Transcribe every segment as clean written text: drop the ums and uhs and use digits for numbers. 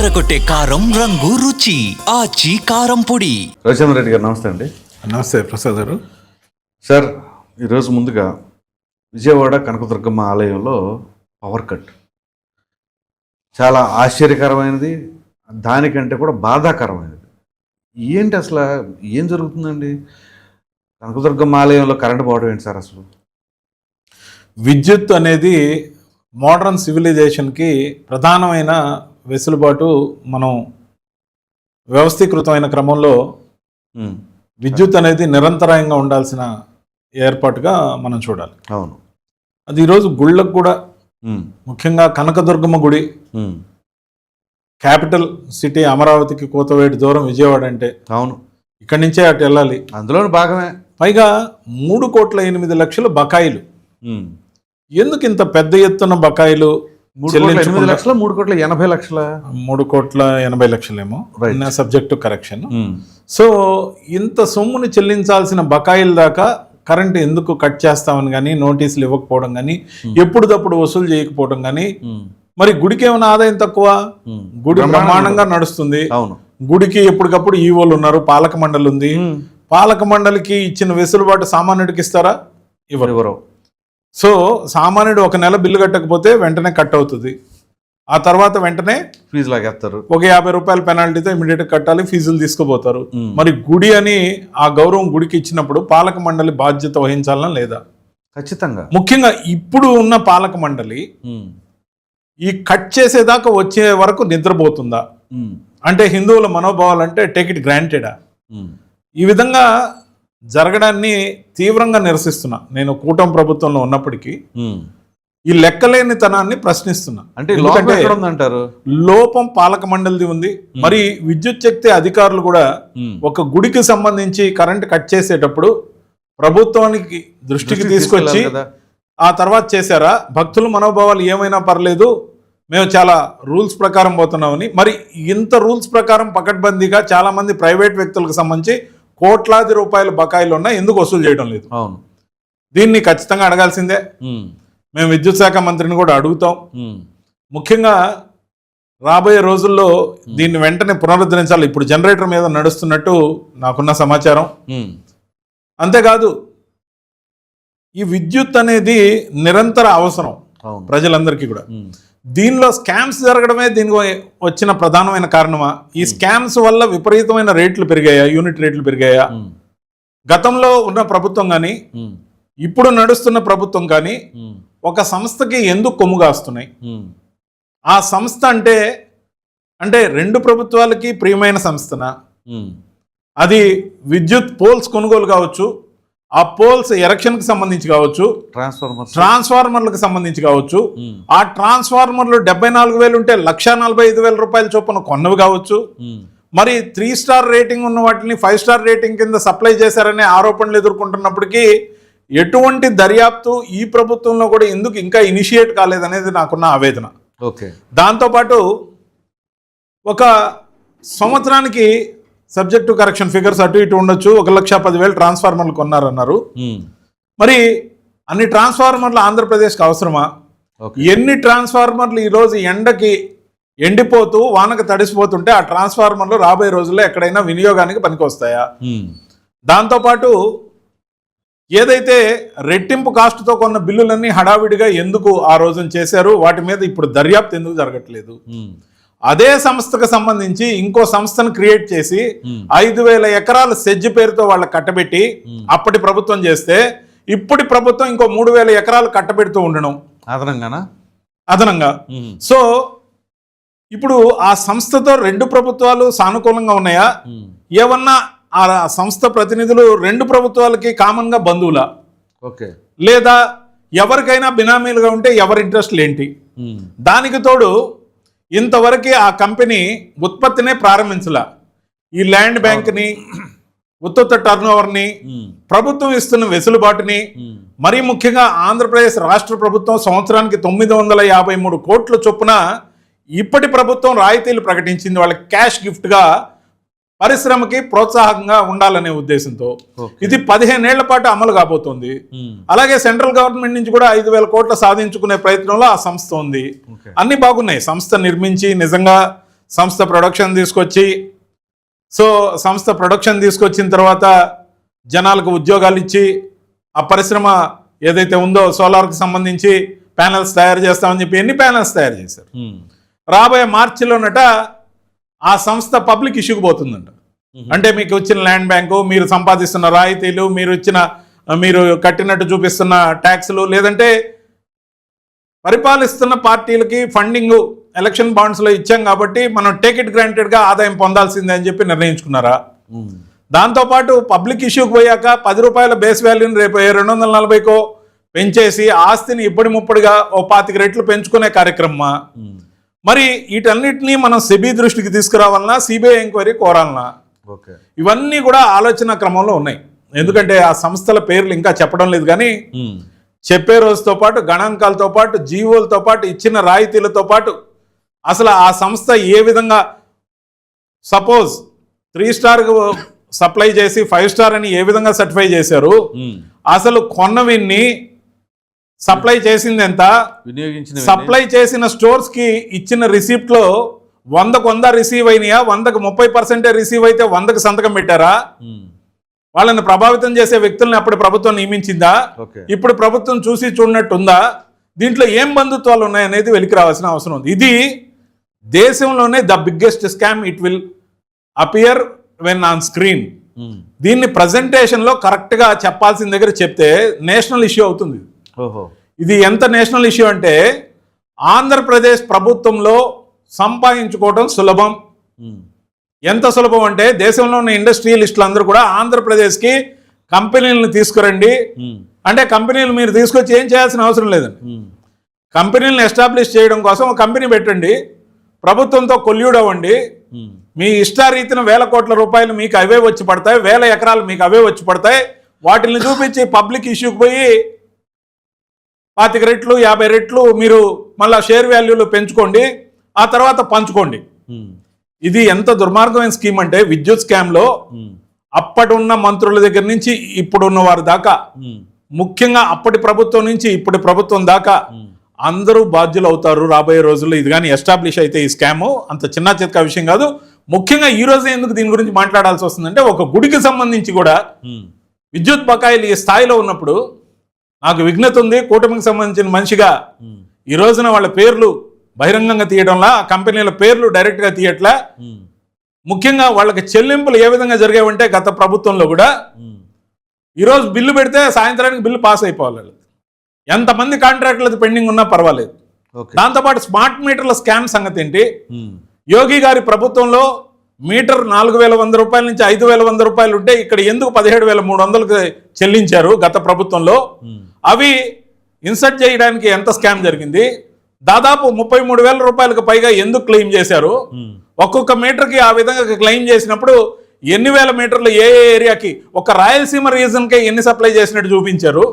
అదరకొట్టే కారం రంగు రుచి ఆచి కారం పొడి. రవిచంద్ర రెడ్డి గారు నమస్తే అండి. నమస్తే ప్రసాద్ గారు. సార్, ఈరోజు ముందుగా విజయవాడ కనకదుర్గమ్మ ఆలయంలో పవర్ కట్ చాలా ఆశ్చర్యకరమైనది, దానికంటే కూడా బాధాకరమైనది. ఏంటి అసలు ఏం జరుగుతుందండి? కనకదుర్గమ్మ ఆలయంలో కరెంటు పోవడం ఏంటి సార్? అసలు విద్యుత్ అనేది మోడర్న్ సివిలైజేషన్కి ప్రధానమైన వెసులుబాటు. మనం వ్యవస్థీకృతమైన క్రమంలో విద్యుత్ అనేది నిరంతరాయంగా ఉండాల్సిన ఏర్పాటుగా మనం చూడాలి. అవును, అది ఈరోజు గుళ్ళకు కూడా, ముఖ్యంగా కనకదుర్గమ్మ గుడి, క్యాపిటల్ సిటీ అమరావతికి కోతవేటి దూరం విజయవాడ అంటే, అవును, ఇక్కడి నుంచే అటు వెళ్ళాలి. అందులోని భాగమే. పైగా 3,08,00,000 బకాయిలు. ఎందుకు ఇంత పెద్ద ఎత్తున బకాయిలు? 3,08,00,000, 3,80,00,000, 3,80,00,000 ఏమో సబ్జెక్ట్ కరెక్షన్. సో ఇంత సొమ్ముని చెల్లించాల్సిన బకాయిల దాకా కరెంట్ ఎందుకు కట్ చేస్తామని కానీ, నోటీసులు ఇవ్వకపోవడం కానీ, ఎప్పుడుదప్పుడు వసూలు చేయకపోవడం కానీ. మరి గుడికి ఏమైనా ఆదాయం తక్కువ? గుడి బ్రహ్మాండంగా నడుస్తుంది. అవును, గుడికి ఎప్పటికప్పుడు ఈవోలు ఉన్నారు, పాలక మండలి ఉంది. పాలక మండలికి ఇచ్చిన వెసులుబాటు సామాన్యుడికి ఇస్తారా? ఎవరు. సో సామాన్యుడు ఒక నెల బిల్లు కట్టకపోతే వెంటనే కట్ అవుతుంది. ఆ తర్వాత వెంటనే ఫీజు లాగేస్తారు. ఒక 50 రూపాయల పెనాల్టీతో ఇమీడియట్ కట్టాలి, ఫీజులు తీసుకుపోతారు. మరి గుడి అని ఆ గౌరవం గుడికి ఇచ్చినప్పుడు పాలక మండలి బాధ్యత వహించాలనా లేదా? ఖచ్చితంగా. ముఖ్యంగా ఇప్పుడు ఉన్న పాలక మండలి ఈ కట్ చేసేదాకా వచ్చే వరకు నిద్రపోతుందా? అంటే హిందువుల మనోభావాలు అంటే టేక్ ఇట్ గ్రాంటెడా? ఈ విధంగా జరగడాన్ని తీవ్రంగా నిరసిస్తున్నా. నేను కూటమి ప్రభుత్వంలో ఉన్నప్పటికీ ఈ లెక్కలేనితనాన్ని ప్రశ్నిస్తున్నా. అంటే అంటారు లోపం పాలక మండలిది ఉంది. మరి విద్యుత్ శక్తి అధికారులు కూడా ఒక గుడికి సంబంధించి కరెంట్ కట్ చేసేటప్పుడు ప్రభుత్వానికి దృష్టికి తీసుకొచ్చి ఆ తర్వాత చేశారా? భక్తుల మనోభావాలు ఏమైనా పర్లేదు, మేము చాలా రూల్స్ ప్రకారం పోతున్నామని. మరి ఇంత రూల్స్ ప్రకారం పకడ్బందీగా చాలా మంది ప్రైవేట్ వ్యక్తులకు సంబంధించి కోట్లాది రూపాయల బకాయిలు ఉన్నా ఎందుకు వసూలు చేయడం లేదు? అవును, దీన్ని ఖచ్చితంగా అడగాల్సిందే. మేము విద్యుత్ శాఖ మంత్రిని కూడా అడుగుతాం. ముఖ్యంగా రాబోయే రోజుల్లో దీన్ని వెంటనే పునరుద్ధరించాలి. ఇప్పుడు జనరేటర్ మీద నడుస్తున్నట్టు నాకున్న సమాచారం. అంతేకాదు, ఈ విద్యుత్ అనేది నిరంతర అవసరం ప్రజలందరికీ కూడా. దీనిలో స్కామ్స్ జరగడమే దీనికి వచ్చిన ప్రధానమైన కారణమా? ఈ స్కామ్స్ వల్ల విపరీతమైన రేట్లు పెరిగాయా? యూనిట్ రేట్లు పెరిగాయా? గతంలో ఉన్న ప్రభుత్వం కానీ, ఇప్పుడు నడుస్తున్న ప్రభుత్వం కానీ ఒక సంస్థకి ఎందుకు కొమ్ము కాస్తున్నాయి? ఆ సంస్థ అంటే రెండు ప్రభుత్వాలకి ప్రియమైన సంస్థనా? అది విద్యుత్ పోల్స్ కొనుగోలు కావచ్చు, ఆ పోల్స్ ఎరక్షన్కి సంబంధించి కావచ్చు, ట్రాన్స్ఫార్మర్లకు సంబంధించి కావచ్చు. ఆ ట్రాన్స్ఫార్మర్లు 74,000 ఉంటే 1,45,000 రూపాయల చొప్పున కొన్నవి కావచ్చు. మరి 3 స్టార్ రేటింగ్ ఉన్న వాటిని 5 స్టార్ రేటింగ్ కింద సప్లై చేశారనే ఆరోపణలు ఎదుర్కొంటున్నప్పటికీ ఎటువంటి దర్యాప్తు ఈ ప్రభుత్వంలో కూడా ఎందుకు ఇంకా ఇనిషియేట్ కాలేదనేది నాకున్న ఆవేదన. దాంతోపాటు ఒక సంవత్సరానికి సబ్జెక్టు కరెక్షన్ ఫిగర్స్ అటు ఇటు ఉండొచ్చు. 1,10,000 ట్రాన్స్ఫార్మర్లు కొన్నారన్నారు. మరి అన్ని ట్రాన్స్ఫార్మర్లు ఆంధ్రప్రదేశ్కి అవసరమా? ఎన్ని ట్రాన్స్ఫార్మర్లు ఈరోజు ఎండకి ఎండిపోతూ వానకు తడిసిపోతుంటే ఆ ట్రాన్స్ఫార్మర్లు రాబోయే రోజుల్లో ఎక్కడైనా వినియోగానికి పనికి వస్తాయా? దాంతోపాటు ఏదైతే రెట్టింపు కాస్ట్తో కొన్న బిల్లులన్నీ హడావిడిగా ఎందుకు ఆ రోజున చేశారు? వాటి మీద ఇప్పుడు దర్యాప్తు ఎందుకు జరగట్లేదు? అదే సంస్థకు సంబంధించి ఇంకో సంస్థను క్రియేట్ చేసి 5,000 ఎకరాల సెజ్ పేరుతో వాళ్ళకి కట్టబెట్టి అప్పటి ప్రభుత్వం చేస్తే, ఇప్పటి ప్రభుత్వం ఇంకో 3,000 ఎకరాలు కట్టబెడుతూ ఉండడం అదనంగా. సో ఇప్పుడు ఆ సంస్థతో రెండు ప్రభుత్వాలు సానుకూలంగా ఉన్నాయా? ఏమన్నా ఆ సంస్థ ప్రతినిధులు రెండు ప్రభుత్వాలకి కామన్ గా బంధువులా? లేదా ఎవరికైనా బినామీలుగా ఉంటే ఎవరి ఇంట్రెస్ట్లు ఏంటి? దానికి తోడు ఇంతవరకు ఆ కంపెనీ ఉత్పత్తినే ప్రారంభించలా. ఈ ల్యాండ్ బ్యాంక్ని, ఉత్పత్తి టర్నోవర్ని, ప్రభుత్వం ఇస్తున్న వెసులుబాటుని, మరీ ముఖ్యంగా ఆంధ్రప్రదేశ్ రాష్ట్ర ప్రభుత్వం సంవత్సరానికి 953 కోట్ల చొప్పున ఇప్పటి ప్రభుత్వం రాయితీలు ప్రకటించింది వాళ్ళకి క్యాష్ గిఫ్ట్గా, పరిశ్రమకి ప్రోత్సాహంగా ఉండాలనే ఉద్దేశంతో. ఇది 15 ఏళ్ల పాటు అమలు కాబోతోంది. అలాగే సెంట్రల్ గవర్నమెంట్ నుంచి కూడా 5,000 కోట్ల సాధించుకునే ప్రయత్నంలో ఆ సంస్థ ఉంది. అన్ని బాగున్నాయి. సంస్థ నిర్మించి నిజంగా సంస్థ ప్రొడక్షన్ తీసుకొచ్చి సంస్థ ప్రొడక్షన్ తీసుకొచ్చిన తర్వాత జనాలకు ఉద్యోగాలు ఇచ్చి ఆ పరిశ్రమ ఏదైతే ఉందో సోలార్కి సంబంధించి ప్యానెల్స్ తయారు చేస్తామని చెప్పి ఎన్ని ప్యానెల్స్ తయారు చేశారు. రాబోయే మార్చిలోనట ఆ సంస్థ పబ్లిక్ ఇష్యూకి పోతుందంట. అంటే మీకు వచ్చిన ల్యాండ్ బ్యాంకు, మీరు సంపాదిస్తున్న రాయితీలు, మీరు కట్టినట్టు చూపిస్తున్న ట్యాక్సులు, లేదంటే పరిపాలిస్తున్న పార్టీలకి ఫండింగ్ ఎలక్షన్ బాండ్స్లో ఇచ్చాం కాబట్టి మనం టేక్ ఇట్ గ్రాంటెడ్గా ఆదాయం పొందాల్సిందే అని చెప్పి నిర్ణయించుకున్నారా? దాంతోపాటు పబ్లిక్ ఇష్యూకి పోయాక 10 రూపాయల బేస్ వాల్యూని రేపు 240కో పెంచేసి ఆస్తిని ఇప్పటి ముప్పటిగా ఓ 25 రెట్లు పెంచుకునే కార్యక్రమమా? మరి వీటన్నిటినీ మనం సెబీ దృష్టికి తీసుకురావాలన్నా, సిబిఐ ఎంక్వైరీ కోరాలన్నా? ఇవన్నీ కూడా ఆలోచన క్రమంలో ఉన్నాయి. ఎందుకంటే ఆ సంస్థల పేర్లు ఇంకా చెప్పడం లేదు, కానీ చెప్పే రోజుతో పాటు గణాంకాలతో పాటు జీవోలతో పాటు ఇచ్చిన రాయితీలతో పాటు అసలు ఆ సంస్థ ఏ విధంగా సపోజ్ 3 స్టార్ సప్లై చేసి 5 స్టార్ అని ఏ విధంగా సర్టిఫై చేశారు, అసలు కొన్నవిన్ని సప్లై చేసింది ఎంత, సప్లై చేసిన స్టోర్స్ కి ఇచ్చిన రిసిప్ట్ లో 100 రిసీవ్ అయినాయా, 100కు 30% రిసీవ్ అయితే 100కు సంతకం పెట్టారా? వాళ్ళని ప్రభావితం చేసే వ్యక్తుల్ని అప్పుడు ప్రభుత్వం నియమించిందా? ఇప్పుడు ప్రభుత్వం చూసి చూడనట్టుందా? దీంట్లో ఏం బంధుత్వాలు ఉన్నాయనేది వెలికి రావాల్సిన అవసరం ఉంది. ఇది దేశంలోనే the biggest scam. It will appear when on screen. దీన్ని ప్రజెంటేషన్ లో కరెక్ట్ గా చెప్పాల్సిన దగ్గర చెప్తే నేషనల్ ఇష్యూ అవుతుంది. ఇది ఎంత నేషనల్ ఇష్యూ అంటే ఆంధ్రప్రదేశ్ ప్రభుత్వంలో సంపాదించుకోవడం సులభం. ఎంత సులభం అంటే దేశంలో ఉన్న ఇండస్ట్రియలిస్టులు అందరూ కూడా ఆంధ్రప్రదేశ్కి కంపెనీలను తీసుకురండి అంటే కంపెనీలు మీరు తీసుకొచ్చి ఏం చేయాల్సిన అవసరం లేదండి. కంపెనీలను ఎస్టాబ్లిష్ చేయడం కోసం ఒక కంపెనీ పెట్టండి, ప్రభుత్వంతో కొల్యూడ్ అవ్వండి, మీ ఇష్టారీతిన 1000 కోట్ల రూపాయలు మీకు అవే వచ్చి పడతాయి, 1000 ఎకరాలు మీకు అవే వచ్చి పడతాయి. వాటిని చూపించి పబ్లిక్ ఇష్యూకి పోయి 25 రెట్లు 50 రెట్లు మీరు మళ్ళీ షేర్ వాల్యూలు పెంచుకోండి, ఆ తర్వాత పంచుకోండి. ఇది ఎంత దుర్మార్గమైన స్కీమ్ అంటే విద్యుత్ స్కామ్ లో అప్పటి ఉన్న మంత్రుల దగ్గర నుంచి ఇప్పుడున్న వారి దాకా, ముఖ్యంగా అప్పటి ప్రభుత్వం నుంచి ఇప్పటి ప్రభుత్వం దాకా అందరూ బాధ్యులు అవుతారు రాబోయే రోజుల్లో. ఇది కానీ ఎస్టాబ్లిష్ అయితే ఈ స్కామ్ అంత చిన్న చిత్క విషయం కాదు. ముఖ్యంగా ఈ రోజు ఎందుకు దీని గురించి మాట్లాడాల్సి వస్తుందంటే ఒక గుడికి సంబంధించి కూడా విద్యుత్ బకాయిలు ఈ స్థాయిలో ఉన్నప్పుడు నాకు విఘ్నత ఉంది. కూటమికి సంబంధించిన మనిషిగా ఈ రోజున వాళ్ళ పేర్లు బహిరంగంగా తీయడంలా, కంపెనీల పేర్లు డైరెక్ట్ గా తీయట్లా. ముఖ్యంగా వాళ్ళకి చెల్లింపులు ఏ విధంగా జరిగాయంటే గత ప్రభుత్వంలో కూడా ఈరోజు బిల్లు పెడితే సాయంత్రానికి బిల్లు పాస్ అయిపోవాలి. ఎంతమంది కాంట్రాక్టులది పెండింగ్ ఉన్నా పర్వాలేదు. దాంతోపాటు స్మార్ట్ మీటర్ల స్కామ్ సంగతి ఏంటి? యోగి గారి ప్రభుత్వంలో మీటర్ 4100 రూపాయల నుంచి 5100 రూపాయలు ఉంటే ఇక్కడ ఎందుకు 17,300కి చెల్లించారు గత ప్రభుత్వంలో? అవి ఇన్సర్ట్ చేయడానికి ఎంత స్కామ్ జరిగింది? దాదాపు 33,000 రూపాయలకు పైగా ఎందుకు క్లెయిమ్ చేశారు? ఒక్కొక్క మీటర్కి ఆ విధంగా క్లెయిమ్ చేసినప్పుడు ఎన్ని వేల మీటర్లు ఏ ఏరియాకి, ఒక రాయలసీమ రీజన్కే ఎన్ని సప్లై చేసినట్టు చూపించారు.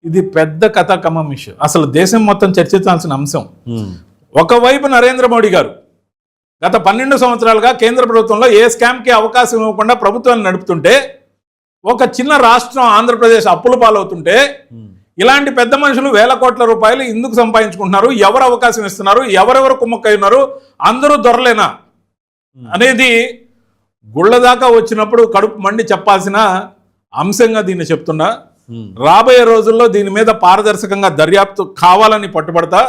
ఇది పెద్ద కథాకమం ఇష్యూ, అసలు దేశం మొత్తం చర్చించాల్సిన అంశం. ఒకవైపు నరేంద్ర మోడీ గారు గత 12 సంవత్సరాలుగా కేంద్ర ప్రభుత్వంలో ఏ స్కామ్కి అవకాశం ఇవ్వకుండా ప్రభుత్వాన్ని నడుపుతుంటే, ఒక చిన్న రాష్ట్రం ఆంధ్రప్రదేశ్ అప్పుల పాలవుతుంటే, ఇలాంటి పెద్ద మనుషులు 1000 కోట్ల రూపాయలు ఎందుకు సంపాదించుకుంటున్నారు, ఎవరు అవకాశం ఇస్తున్నారు, ఎవరెవరు కుమ్మక్కై ఉన్నారు, అందరూ దొరలేనా అనేది గుళ్ళ దాకా వచ్చినప్పుడు కడుపు మండి చెప్పాల్సిన అంశంగా దీన్ని చెప్తున్నా. రాబోయే రోజుల్లో దీని మీద పారదర్శకంగా దర్యాప్తు కావాలని పట్టుబడతా.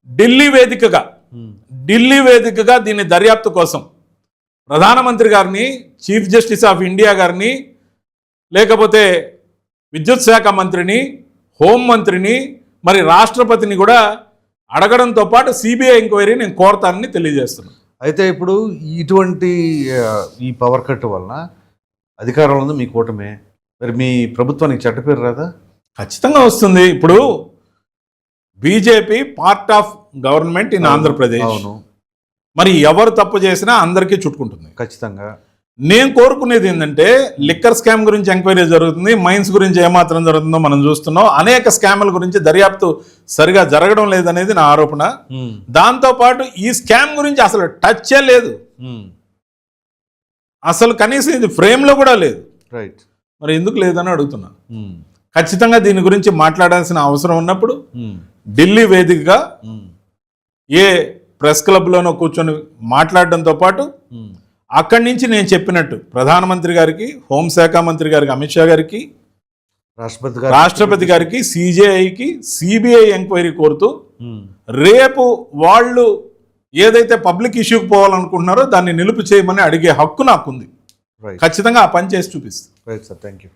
ఢిల్లీ వేదికగా దీన్ని దర్యాప్తు కోసం ప్రధానమంత్రి గారిని, చీఫ్ జస్టిస్ ఆఫ్ ఇండియా గారిని, లేకపోతే విద్యుత్ శాఖ మంత్రిని, హోంమంత్రిని, మరి రాష్ట్రపతిని కూడా అడగడంతో పాటు సిబిఐ ఎంక్వైరీ నేను కోరతానని తెలియజేస్తున్నాను. అయితే ఇప్పుడు ఇటువంటి ఈ పవర్ కట్ వలన అధికారంలో ఉంది మీ కూటమే, మరి మీ ప్రభుత్వానికి చెడ్డ పేరు రాదా? ఖచ్చితంగా వస్తుంది. ఇప్పుడు BJP part of government in Andhra Pradesh. మరి ఎవరు తప్పు చేసినా అందరికీ చుట్టుకుంటుంది ఖచ్చితంగా. నేను కోరుకునేది ఏంటంటే లిక్కర్ స్కామ్ గురించి ఎంక్వైరీ జరుగుతుంది, మైన్స్ గురించి ఏమాత్రం జరుగుతుందో మనం చూస్తున్నాం. అనేక స్కామ్ల గురించి దర్యాప్తు సరిగా జరగడం లేదనేది నా ఆరోపణ. దాంతోపాటు ఈ స్కామ్ గురించి అసలు టచ్ లేదు, అసలు కనీసం ఇది ఫ్రేమ్లో కూడా లేదు. రైట్, మరి ఎందుకు లేదని అడుగుతున్నా. ఖచ్చితంగా దీని గురించి మాట్లాడాల్సిన అవసరం ఉన్నప్పుడు ఢిల్లీ వేదికగా ఏ ప్రెస్ క్లబ్లోనో కూర్చొని మాట్లాడడంతో పాటు అక్కడి నుంచి నేను చెప్పినట్టు ప్రధానమంత్రి గారికి, హోంశాఖ మంత్రి గారికి, అమిత్ షా గారికి, రాష్ట్రపతి గారికి, సిజేఐకి సిబిఐ ఎంక్వైరీ కోరుతూ రేపు వాళ్ళు ఏదైతే పబ్లిక్ ఇష్యూకి పోవాలనుకుంటున్నారో దాన్ని నిలుపు చేయమని అడిగే హక్కు నాకుంది. ఖచ్చితంగా ఆ పని చేసి చూపిస్తాను. Right sir, thank you.